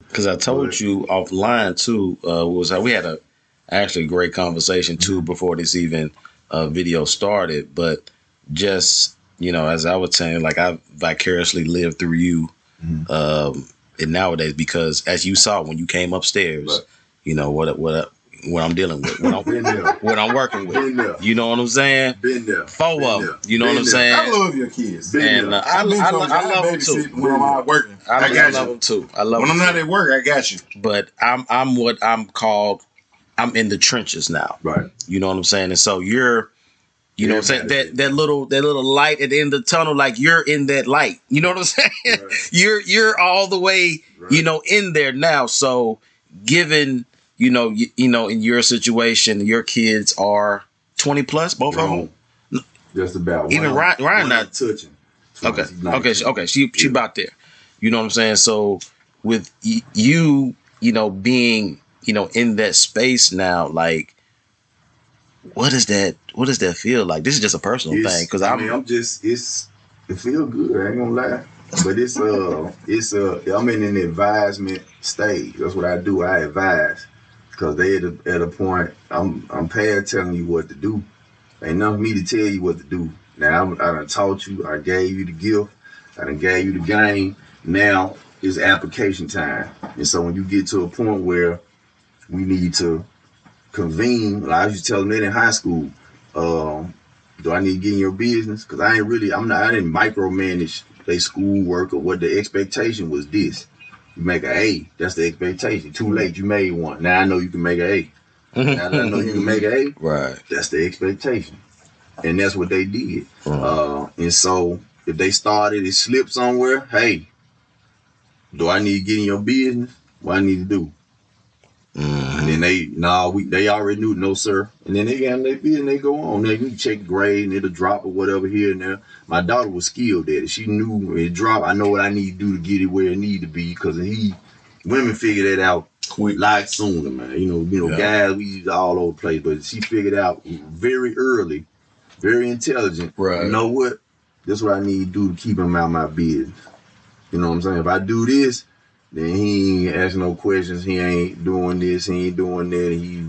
Because I told you offline too, was how we had a actually great conversation too before this even video started. But just as I was saying, like I vicariously lived through you, and nowadays because as you saw when you came upstairs, what I'm dealing with, what I'm working with. You know what I'm saying? Been there. Four of them. You know what I'm saying? I love your kids. And I love them too. When I'm out working, I love them too. I love when them I'm not at work, I got you. But I'm what I'm called. I'm in the trenches now. Right. You know what I'm saying? And so you're, what I'm saying? That little light at the end of the tunnel, like you're in that light. You know what I'm saying? Right. You're all the way, in there now. So given, in your situation, your kids are 20 plus, both of them. Just about. Even Ryan not touching. Okay. She about there. You know what I'm saying? So with you, being, in that space now, like, what does that feel like? This is just a personal thing because it feel good. I ain't gonna lie, but I'm in an advisement stage. That's what I do. I advise because they at a point I'm past telling you what to do. Ain't nothing for me to tell you what to do. Now I done taught you. I gave you the gift. I done gave you the game. Now it's application time. And so when you get to a point where we need to convene, like I used to tell them that in high school, do I need to get in your business? Because I didn't micromanage their schoolwork or what the expectation was this. You make an A, that's the expectation. Too late, you made one. Now I know you can make an A. Now that I know you can make an A, right? That's the expectation. And that's what they did. And so if they started, it slipped somewhere, hey, do I need to get in your business? What I need to do? And then they already knew, no sir. And then they got their business, and they go on. They check grade and it'll drop or whatever here and there. My daughter was skilled at it. She knew when it dropped, I know what I need to do to get it where it need to be, because women figure that out quick, like sooner, man. Guys, we all over the place, but she figured out very early, very intelligent. Right. You know what? This is what I need to do to keep him out of my business. You know what I'm saying? If I do this, then he ain't asking no questions. He ain't doing this. He ain't doing that. He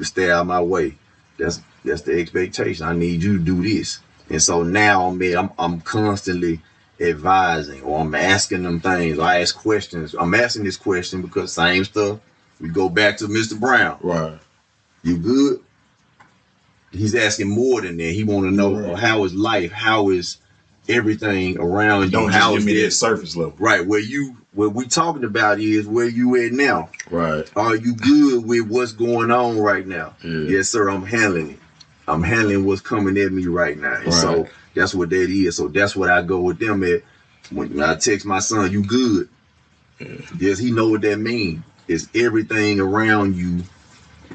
stay out of my way. That's the expectation. I need you to do this. And so now, I'm constantly advising, or I'm asking them things. I ask questions. I'm asking this question because same stuff. We go back to Mr. Brown. Right. You good? He's asking more than that. He want to know how is life, how is everything around you. Don't just give me that surface level. Right. What we talking about is where you at now. Right. Are you good with what's going on right now? Yeah. Yes, sir. I'm handling it. I'm handling what's coming at me right now. And so that's what that is. So that's what I go with them at. When I text my son, you good? Yeah. Yes, he know what that means. It's everything around you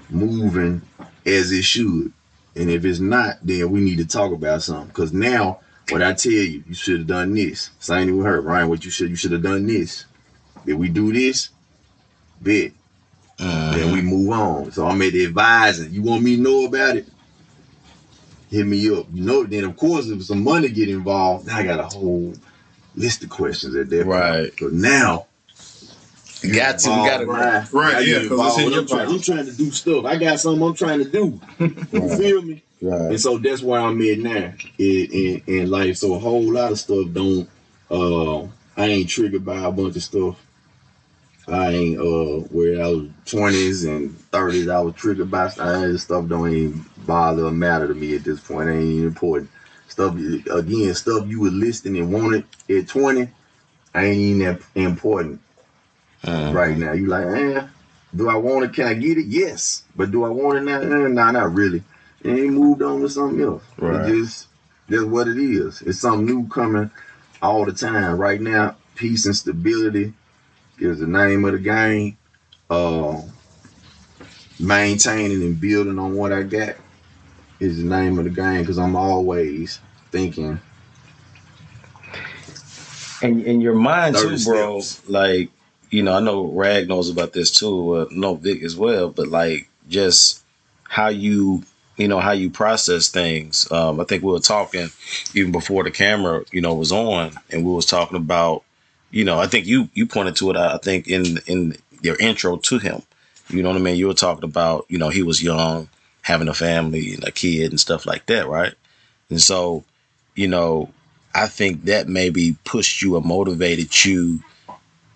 moving as it should. And if it's not, then we need to talk about something. Because now, what I tell you, you should have done this. Same thing with her, Ryan. What you should have done this. If we do this, bet. Then we move on. So I'm at the advising. You want me to know about it? Hit me up. Then of course if some money get involved, now I got a whole list of questions at that point. So now we got to right. Yeah, because I'm trying to do stuff. I got something I'm trying to do. You feel me? Right. And so that's where I'm at now in life. So a whole lot of stuff I ain't triggered by a bunch of stuff. I ain't where I was 20s and 30s, I was triggered by stuff don't even bother or matter to me at this point. It ain't even important. Stuff you were listing and wanted at 20 ain't even that important right now. You like, do I want it? Can I get it? Yes. But do I want it now? Nah, not really. And he moved on to something else. Right. That's what it is. It's something new coming all the time. Right now, peace and stability is the name of the game. Maintaining and building on what I got is the name of the game, because I'm always thinking. And in your mind too, bro, steps. like, I know Rag knows about this too, no Vic as well, but like just how you process things. I think we were talking even before the camera, was on, and we was talking about, I think you pointed to it. I think in your intro to him. You know what I mean? You were talking about, he was young, having a family and a kid and stuff like that, right? And so, you know, I think that maybe pushed you or motivated you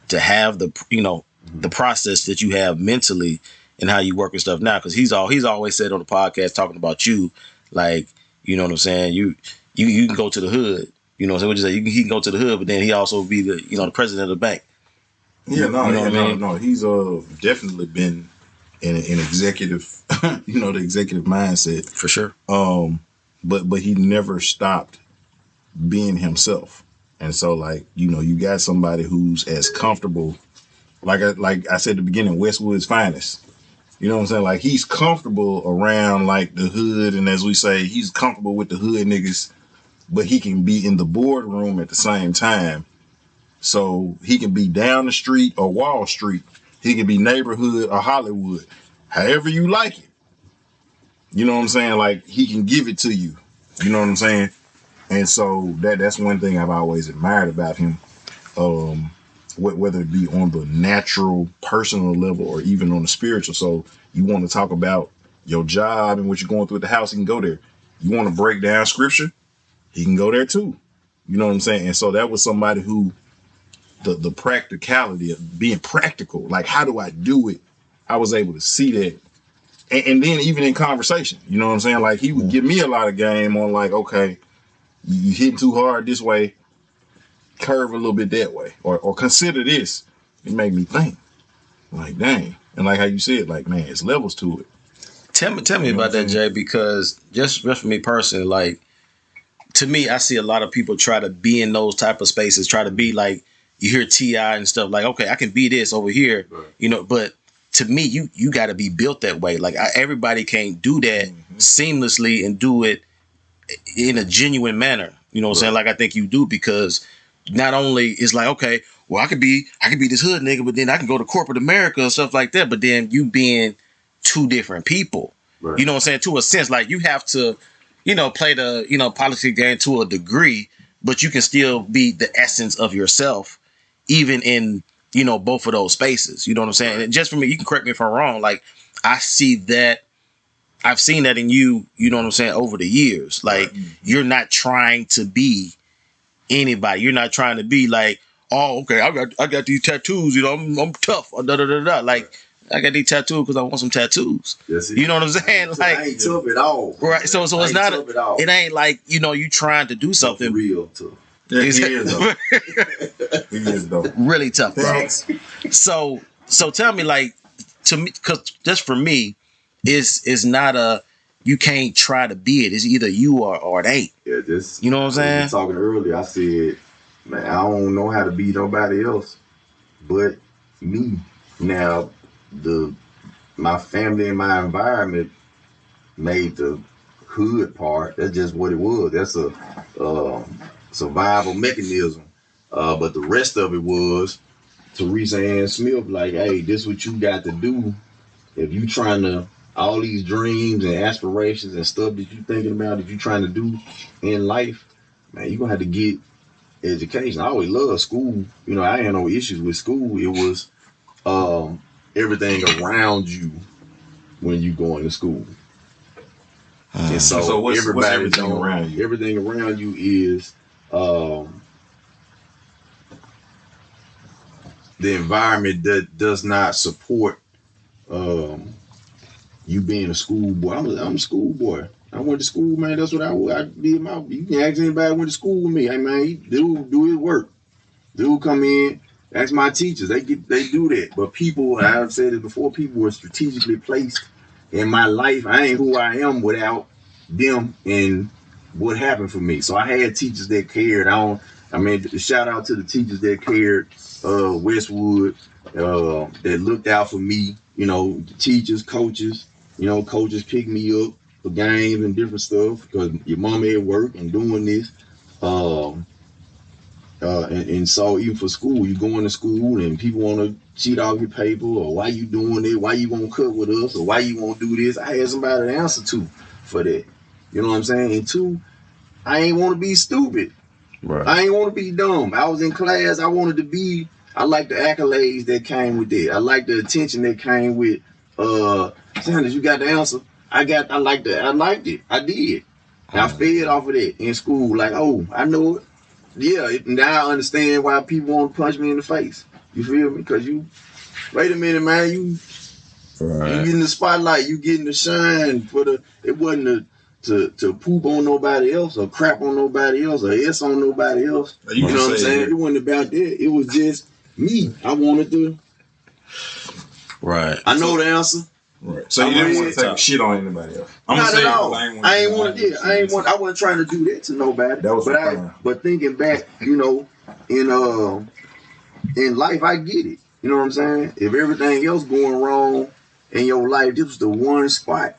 to have the process that you have mentally and how you work and stuff now. Because he's always said on the podcast talking about you, like, you know what I'm saying? You can go to the hood. You know what I'm saying? He can go to the hood, but then he also be the president of the bank. Yeah, no, you know what I mean? no. He's definitely been in an executive, the executive mindset For sure. But he never stopped being himself. And so, like, you got somebody who's as comfortable, like I said at the beginning, Westwood's finest. You know what I'm saying? Like, he's comfortable around, like, the hood, and as we say, he's comfortable with the hood niggas, but he can be in the boardroom at the same time. So he can be down the street or Wall Street. He can be neighborhood or Hollywood. However you like it. You know what I'm saying? Like, he can give it to you. You know what I'm saying? And so that's one thing I've always admired about him. Whether it be on the natural, personal level or even on the spiritual. So you want to talk about your job and what you're going through at the house, he can go there. You want to break down scripture, he can go there too. You know what I'm saying? And so that was somebody who the practicality of being practical, like, how do I do it? I was able to see that. And then even in conversation, you know what I'm saying? Like, he would give me a lot of game on, like, okay, you hitting too hard this way, curve a little bit that way, or consider this. It made me think, like, dang. And like how you said, like, man, it's levels to it. Tell me about that, Jay, because just for me personally, like, to me, I see a lot of people try to be in those type of spaces, try to be like, you hear T.I. and stuff, like, okay, I can be this over here, right. But to me, you got to be built that way. Like, everybody can't do that seamlessly and do it in a genuine manner. You know what I'm saying? Like, I think you do, because not only is like, okay, well, I could be this hood nigga, but then I can go to corporate America and stuff like that. But then you being two different people, right. You know what I'm saying? To a sense, like, you have to, play the, policy game to a degree, but you can still be the essence of yourself, even in, both of those spaces. You know what I'm saying? And just for me, you can correct me if I'm wrong. Like, I see that. I've seen that in you, you know what I'm saying, over the years. Like, you're not trying to be anybody. You're not trying to be like, oh, okay, I got these tattoos, I'm tough. Like, I got these tattoos because I want some tattoos. You know what I'm saying? Like, I ain't tough at all. Right. So it's not. It ain't like, you trying to do something real tough. Yeah, he is though. He is though. Really tough, bro. So tell me, like, to me, because just for me, is not a, you can't try to be it. It's either you or it ain't. Yeah, you know what I'm saying? I was talking earlier, I said, man, I don't know how to be nobody else but me. Now, my family and my environment made the hood part. That's just what it was. That's a survival mechanism. But the rest of it was Teresa Ann Smith, like, hey, this what you got to do if you trying to, all these dreams and aspirations and stuff that you thinking about, that you trying to do in life, man, you gonna have to get education. I always loved school. I had no issues with school. It was everything around you when you going to school. And so what's everything around you? Everything around you is the environment that does not support you being a schoolboy. I'm a schoolboy. I went to school, man. That's what I did. You can ask anybody who went to school with me. Hey, man, dude do his work. Dude come in. Ask my teachers. They do that. But people, I've said it before, people were strategically placed in my life. I ain't who I am without them and what happened for me. So I had teachers that cared. Shout out to the teachers that cared. Westwood, that looked out for me. Teachers, coaches. Coaches pick me up for games and different stuff because your mama at work and doing this. And so even for school, you going to school and people want to cheat off your paper, or why you doing it? Why you won't cut with us? Or why you won't do this? I had somebody to answer to for that. You know what I'm saying? And two, I ain't want to be stupid. Right. I ain't want to be dumb. I was in class. I wanted to be I like the accolades that came with that. I like the attention that came with Sanders, you got the answer. I liked it. I did. And I fed off of that in school. Like, oh, I know it. Yeah, now I understand why people want to punch me in the face. You feel me? Because wait a minute, man, you getting the spotlight, you getting the shine for it wasn't to poop on nobody else or crap on nobody else or S on nobody else. You know what I'm saying? It wasn't about that. It was just me. I wanted to. Right. I know the answer. Right. So you didn't want to take shit on anybody else. Not at all. I wasn't trying to do that to nobody. That was but thinking back, you know, in life, I get it. You know what I'm saying? If everything else going wrong in your life, this was the one spot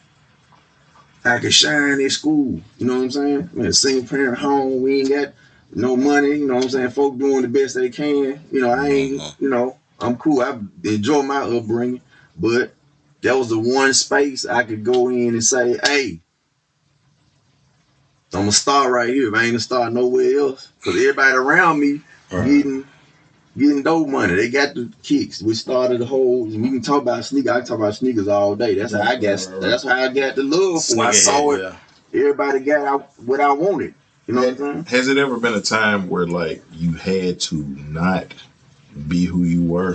I could shine at school. You know what I'm saying? I'm in a single parent home. We ain't got no money. You know what I'm saying? Folk doing the best they can. You know, I ain't, you know, I'm cool. I enjoy my upbringing. But that was the one space I could go in and say, hey, I'm a star right here. If I ain't a star nowhere else. Because everybody around me getting dope money. They got the kicks. We started the whole. We can talk about sneakers. I can talk about sneakers all day. That's how I got. That's how I got the love for. I saw it. Yeah. Everybody got what I wanted. You know what I'm saying? Has it ever been a time where like you had to not be who you were?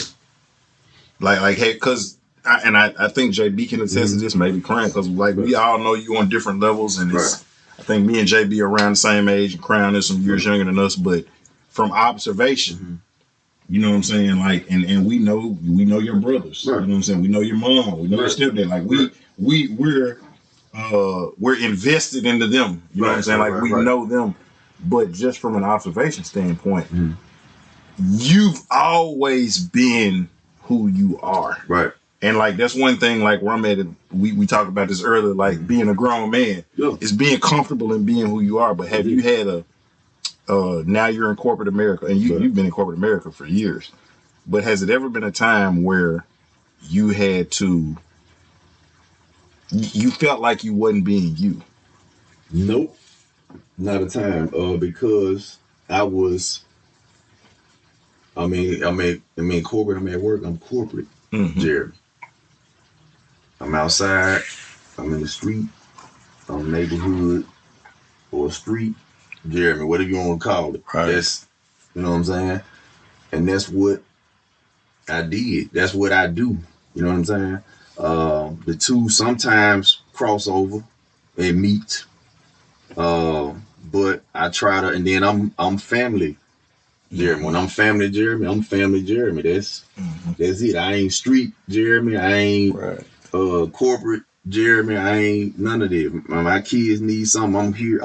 Like, hey, because I think JB can attest to this. Maybe Crown, because like we all know you on different levels, and it's. I think me and JB are around the same age, and Crown is some years younger than us, but from observation. You know what I'm saying? Like, and we know your brothers. Right. You know what I'm saying? We know your mom. We know your stepdad. Like we're invested into them. You know what I'm saying? Like we know them. But just from an observation standpoint, you've always been who you are. Right. And like that's one thing. Like where I'm at, we talked about this earlier. Like being a grown man is being comfortable in being who you are. But have you had a now you're in corporate America, and you've been in corporate America for years. But has it ever been a time where you had to, you felt like you wasn't being you? Nope, not a time. Because I was. I mean, corporate. I'm at work. I'm corporate, Jeremy. I'm outside. I'm in the street. I'm neighborhood or street. Jeremy, whatever you want to call it. Right. That's, you know what I'm saying? And that's what I did. That's what I do. You know what I'm saying? The two sometimes cross over and meet. But I try to, and then I'm family Jeremy. When I'm family Jeremy, I'm family Jeremy. That's it. I ain't street Jeremy. I ain't corporate Jeremy. I ain't none of that. My kids need something. I'm here.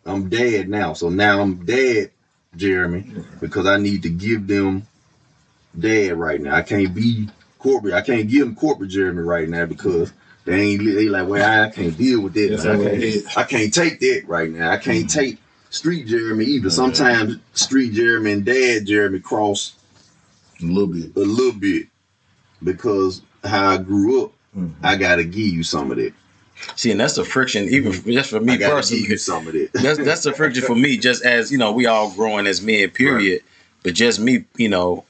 I'm dad now. So now I'm dad Jeremy because I need to give them dad right now. I can't be corporate. I can't give them corporate Jeremy right now because they like, well, I can't deal with that. I can't take that right now. I can't take street Jeremy either. Sometimes street Jeremy and dad Jeremy cross a little bit because how I grew up. I gotta give you some of that. See, and that's the friction, even just for me personally. Give you some of that. that's the friction for me, just as, you know, we all growing as men, period. But just me, you know,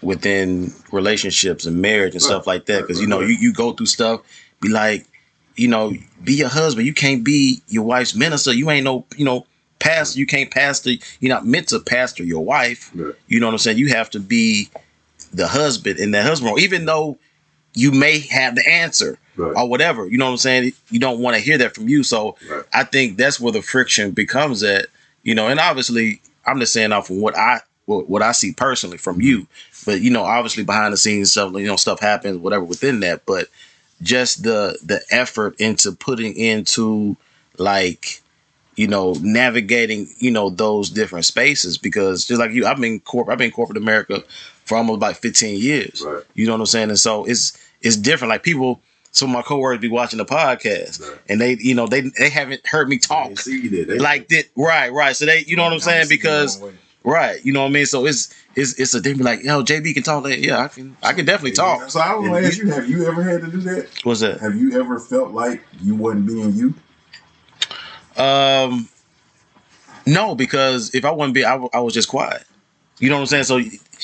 within relationships and marriage and stuff like that. Because, you know, you go through stuff, be like, you know, be your husband. You can't be your wife's minister. You ain't no, you know, pastor. You can't pastor. You're not meant to pastor your wife. You know what I'm saying? You have to be the husband in that husband role, even though you may have the answer or whatever. You know what I'm saying? You don't want to hear that from you. So I think that's where the friction becomes at, you know, and obviously I'm just saying off of what I see personally from you, but, you know, obviously behind the scenes stuff, you know, stuff happens, whatever within that, but just the effort into putting into like, you know, navigating, you know, those different spaces, because just like you, I've been corporate America for almost about 15 years. You know what I'm saying? And so it's different. Like people, some of my coworkers be watching the podcast and they, you know, they haven't heard me talk like that. Right. So they, you know what I'm saying? Because you know what I mean? So it's they be like, yo, JB can talk. Like, yeah, I can definitely talk. So I was gonna ask you, have you ever had to do that? What's that? Have you ever felt like you wasn't being you? No, because if I wouldn't be, I was just quiet. You know what I'm saying? So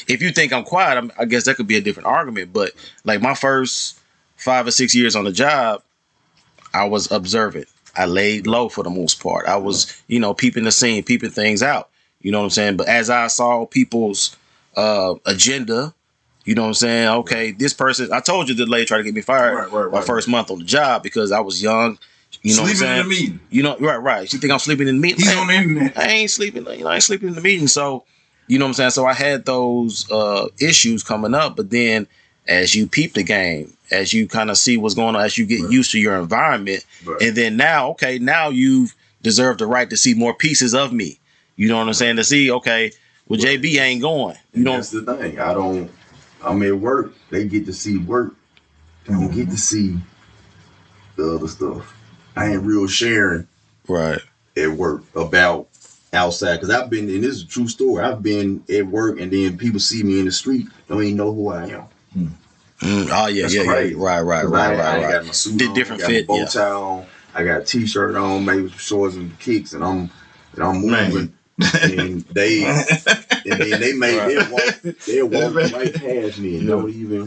if you think I'm quiet, I guess that could be a different argument. But like my first 5 or 6 years on the job, I was observant. I laid low for the most part. I was, peeping the scene, peeping things out. You know what I'm saying? But as I saw people's agenda, you know what I'm saying? Okay, this person, I told you the lady tried to get me fired my first month on the job because I was young. You know sleeping what I'm saying? in the meeting. Right. She think I'm sleeping in the meeting. He's on the internet. I ain't sleeping. I ain't sleeping in the meeting. So, you know what I'm saying? So I had those issues coming up, but then as you peep the game, as you kind of see what's going on, as you get used to your environment, and then now you've deserved the right to see more pieces of me. You know what I'm saying? To see, okay, well, JB ain't going. That's the thing. I'm at work. They get to see work. They don't get to see the other stuff. I ain't real sharing right at work about outside, because I've been, and this is a true story, I've been at work and then people see me in the street, don't even know who I am. Oh yeah, That's yeah, crazy. Right. I ain't got my suit on, Different I got fit, my bow tie on, I got a t-shirt on, maybe some shorts and kicks, and I'm moving, and then they made they'll walk right past me and don't even,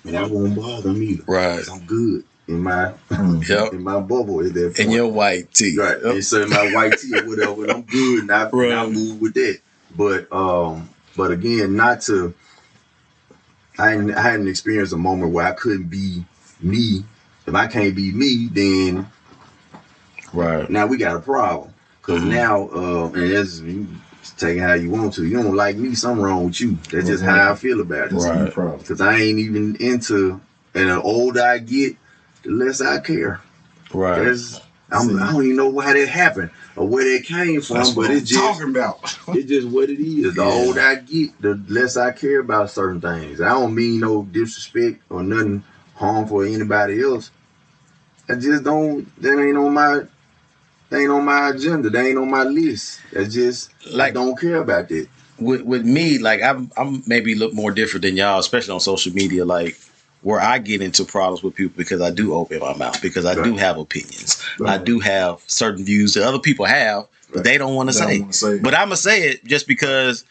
and that won't bother me either. Right. Because I'm good in my in my bubble at that point. In your white tee. Right. And so in my white tee or whatever, and I'm good, and I move with that. But again, not to, I hadn't experienced a moment where I couldn't be me. If I can't be me, then now we got a problem. Because now, and that's taking how you want to. You don't like me, something wrong with you. That's just how I feel about it. Right. Because I ain't even into, and the older I get, the less I care. Right. I don't even know why that happened or where that came from, but it's just talking about. It's just what it is. The older I get, the less I care about certain things. I don't mean no disrespect or nothing harmful to anybody else. I just don't. That ain't on my agenda. That ain't on my list. That's just I don't care about that. With me, like I'm maybe look more different than y'all, especially on social media. Like where I get into problems with people because I do open my mouth, because I do have opinions. I do have certain views that other people have, but they don't want to say. But I'm gonna say it just because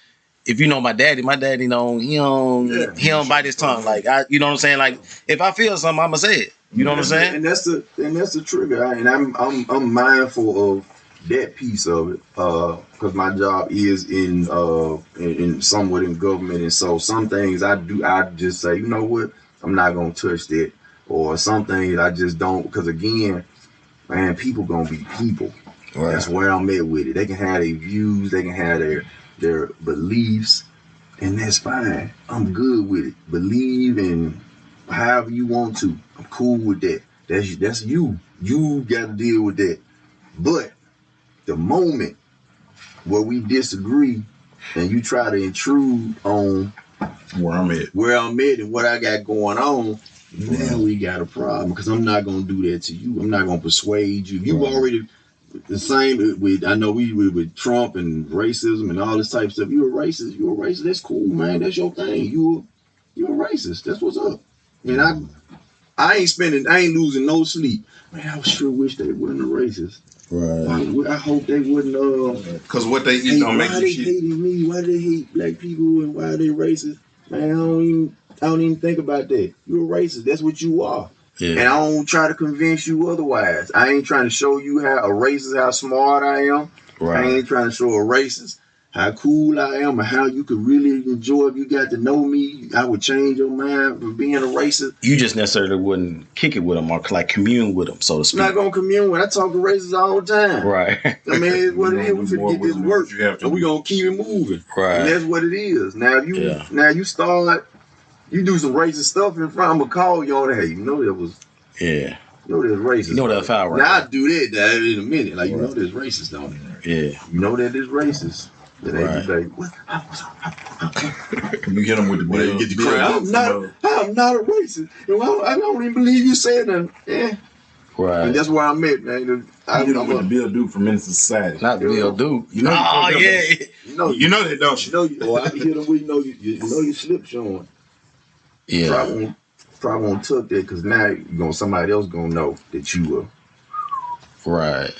if you know my daddy don't he don't bite his tongue. Like you know what I'm saying? Like if I feel something, I'm gonna say it. You know what I'm saying? And that's the trigger. And I'm mindful of that piece of it, because my job is in somewhat in government, and so some things I just say, you know what, I'm not gonna touch that, or some things I just don't, because again, man, people gonna be people. Right. That's where I'm at with it. They can have their views, they can have their beliefs, and that's fine. I'm good with it. Believe in however you want to. I'm cool with that. That's you. You got to deal with that. But the moment where we disagree and you try to intrude on where I'm at and what I got going on, now we got a problem, because I'm not going to do that to you. I'm not going to persuade you. You already the same with, I know with Trump and racism and all this type of stuff. You're a racist. That's cool, man. That's your thing. You're a racist. That's what's up. And I ain't losing no sleep. Man, I sure wish they wasn't a racist. Right. I hope they wouldn't. Because what they eat don't make you shit. Why they hating me? Why they hate black people? And why they racist? Man, I don't even think about that. You're a racist. That's what you are. Yeah. And I don't try to convince you otherwise. I ain't trying to show you how smart I am. Right. I ain't trying to show a racist how cool I am, or how you could really enjoy if you got to know me. I would change your mind from being a racist. You just necessarily wouldn't kick it with them or like commune with them, so to speak. I'm not going to commune with them. I talk to racists all the time. Right. I mean, it's what it is. We finna get this work, and we're going to keep it moving. Right. And that's what it is. Now, if you start, you do some racist stuff in front, I'm going to call you on it. Hey, you know that was... Yeah. You know that's racist. You know that's foul, right? Now, I do that in a minute. Like, you know that's racist, don't you? Yeah. You know that is racist. That they be like, what? You hit them with the bill. You get the crowd. I'm not a racist. I don't even believe you said that. Yeah. Right. And that's where I'm at, man. I hit them with the Bill Duke from Minister Society. Not the Bill Duke. You know you know that, don't you? I hit them with, you know your slip showing. Yeah. Probably won't tuck that, because now somebody else gonna know that you were. Right.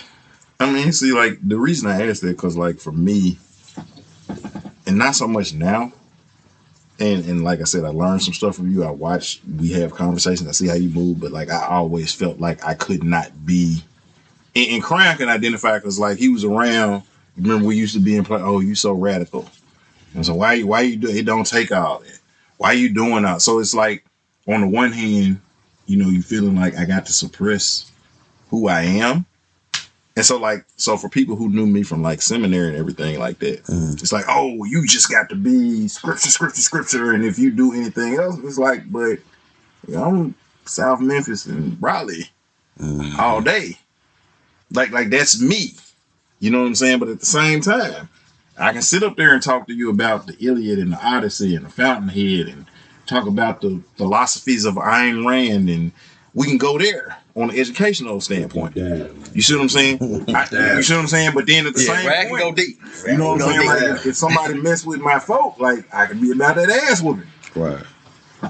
I mean, see, like, the reason I asked that, because, like, for me, and not so much now. And like I said, I learned some stuff from you. I watch, we have conversations. I see how you move, but like I always felt like I could not be. And Crown can identify because like he was around. Remember we used to be in play. Oh, you so radical. And so why you do it? Don't take all that. Why you doing that? So it's like on the one hand, you know, you feeling like I got to suppress who I am. And so for people who knew me from like seminary and everything like that, it's like, oh, you just got to be scripture. And if you do anything else, it's like, but you know, I'm South Memphis and Raleigh all day. Like that's me. You know what I'm saying? But at the same time, I can sit up there and talk to you about the Iliad and the Odyssey and the Fountainhead and talk about the philosophies of Ayn Rand, and we can go there on an educational standpoint. You see what I'm saying? You see what I'm saying? But then at the same point, go deep. You know what I'm saying? Like if somebody mess with my folk, like I can be about that ass whooping. Right.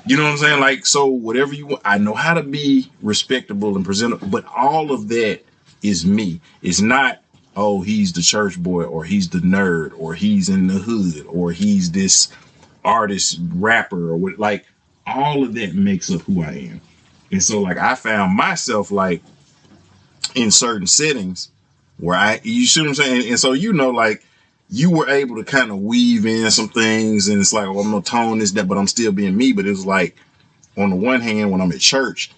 You know what I'm saying? Like, so whatever you want, I know how to be respectable and presentable, but all of that is me. It's not, oh, he's the church boy, or he's the nerd, or he's in the hood, or he's this artist, rapper, or what. Like, all of that makes up who I am. And so, like, I found myself, like, in certain settings where you see what I'm saying? And so, you know, like, you were able to kind of weave in some things, and it's like, oh, I'm going to tone this, that, but I'm still being me. But it was like, on the one hand, when I'm at church,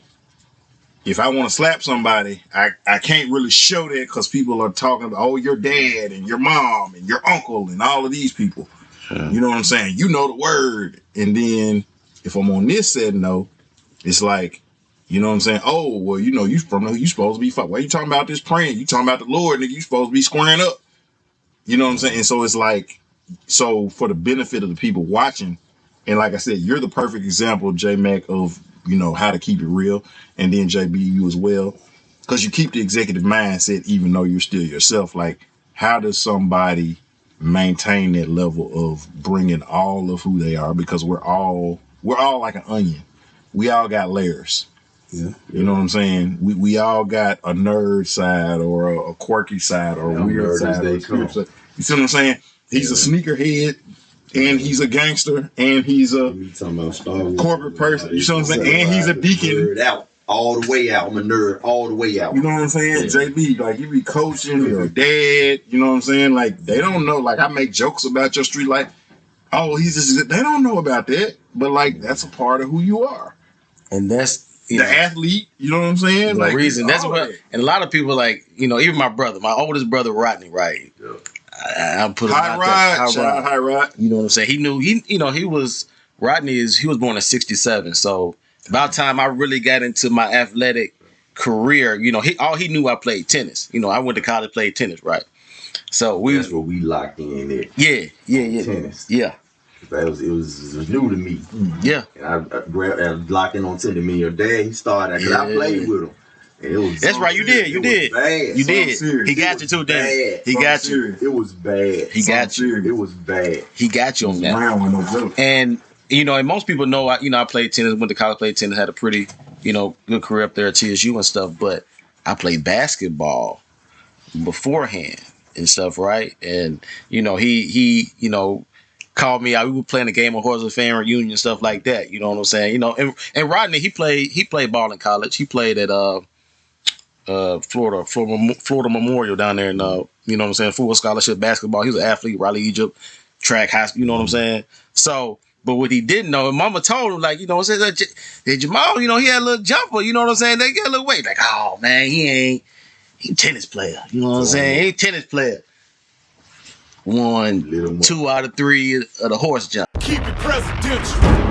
if I want to slap somebody, I can't really show that because people are talking about, oh, your dad and your mom and your uncle and all of these people. Yeah. You know what I'm saying? You know the word. And then if I'm on this set, no, it's like, you know what I'm saying? Oh, well, you know, you supposed to be fuck. Why you talking about this praying? You talking about the Lord, nigga, you supposed to be squaring up. You know what I'm saying? And so it's like, so for the benefit of the people watching, and like I said, you're the perfect example, J-Mac, of, you know, how to keep it real. And then JB, you as well. Because you keep the executive mindset even though you're still yourself. Like, how does somebody maintain that level of bringing all of who they are? Because we're all like an onion. We all got layers. Yeah. You know what I'm saying? We all got a nerd side or a quirky side or a weird side. Or a side. You see what I'm saying? He's a sneakerhead, and he's a gangster, and he's a corporate person. You see what I'm saying? And he's a deacon. Nerd out. All the way out. I'm a nerd all the way out. You know what I'm saying? Yeah. JB, like, you be coaching your dad. You know what I'm saying? Like, they don't know. Like, I make jokes about your street life. Oh, he's just, they don't know about that. But, like, that's a part of who you are. And that's the athlete. You know what I'm saying? The like, reason. That's what, and a lot of people, like, you know, even my oldest brother, Rodney, right? Yeah. I put him out there. High Rod. You know what I'm saying? He was born in 67. So about time I really got into my athletic career, you know, all he knew I played tennis. You know, I went to college, played tennis, right? So that's where we locked in at. Yeah. Tennis. Yeah. It was new to me. Yeah. And I locked in on tennis. Your dad, he started, because I played with him. That's right. You did. You did. You did. He got you too, Dan. He got you. It was bad. He got you. It was bad. He got you on that. And you know, and most people know I played tennis. Went to college, played tennis, had a pretty, you know, good career up there at TSU and stuff. But I played basketball beforehand and stuff, right? And you know, he you know, called me out. We were playing a game of Horses fan reunion and stuff like that. You know what I'm saying? You know, and Rodney, he played ball in college. He played at Florida Memorial down there in you know what I'm saying, full scholarship basketball. He was an athlete, Raleigh, Egypt, track, high school, you know what I'm saying? So, but what he didn't know, and Mama told him, like, you know, said Jamal, you know, he had a little jumper, you know what I'm saying? They get a little weight. Like, oh man, he a tennis player. You know what I'm saying? He ain't tennis player. 1, 2 out of 3 of the horse jump. Keep it presidential.